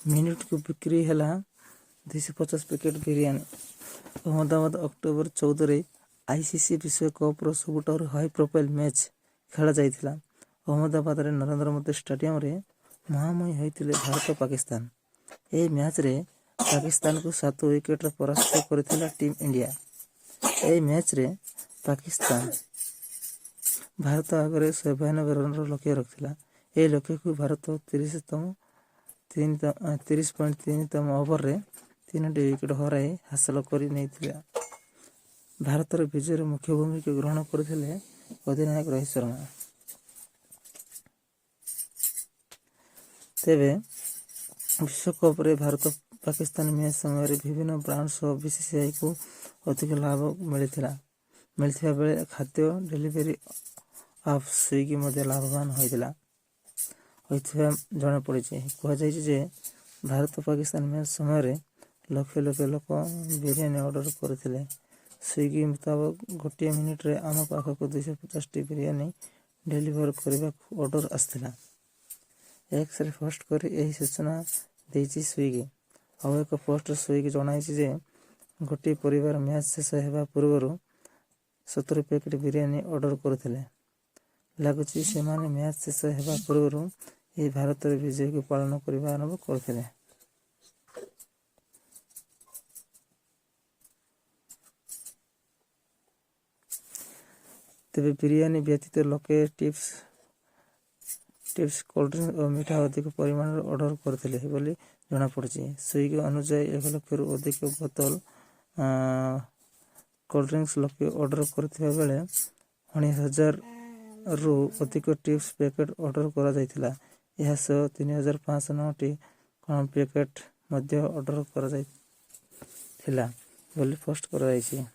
Minute को बिक्री है 250 packet biryani. Ahmedabad October 14 ICC विश्वकप्र सबुठार हाई प्रोफाइल मैच खेल जाइथिला। अहमदाबाद नरेंद्र मोदी स्टेडियम रे महामयी होते भारत पाकिस्तान। यह मैच रे पाकिस्तान को 7 विकेट परास्त करथिला टीम इंडिया। यह मैच रे पाकिस्तान भारत आगे 92 रन लक्ष्य रखिला। यह लक्ष्य को भारत 30.3 ओवर रे 3टी विकेट हराई हासिल कर भारतर विजय मुख्य भूमिका ग्रहण करते अधिनायक रोहित शर्मा। तेबे विश्वकप रे भारत पाकिस्तान मैच समय विभिन्न ब्रांड सह बीसीसीआई को अधिक लाभ मिलता बेले खाद्य डेलीवरी आप स्विगी लाभवान होता जना पड़ी। कहुई भारत पाकिस्तान मैच समय लक्ष लक्ष लोक बिरियानी ऑर्डर करते। स्विगी मुताबक गोटे मिनिट रे आम पाखक 250 टी बिरियानी डेलीवर करने ऑर्डर आसाला। एक्स रे पोस्ट कर यही सूचना देती स्विगी। आउ एक पोस्ट स्विगी जनाई गोटे परिवार मैच शेष होगा पूर्व 70 पैकेट बिरियानी ऑर्डर करते। लगुच से मैच शेष होगा पूर्व यह भारत विजय को पालन करने आरंभ करते। तेरे बिरियानी व्यतीत लोके टिप्स कोल्ड ड्रिंक और मीठा अधिक परिमाण ऑर्डर करते जना पड़ी। स्विगी अनुसार 1 लाख रु अधिक बोतल कोल्ड ड्रिंक्स लोके ऑर्डर करथिबा बेले 19,000 रु अधिक टिप्स पैकेट ऑर्डर करा जायतिला। यह सह 3,509 टी पैकेट ऑर्डर करा जायतिला बोली पोस्ट करा जायछि।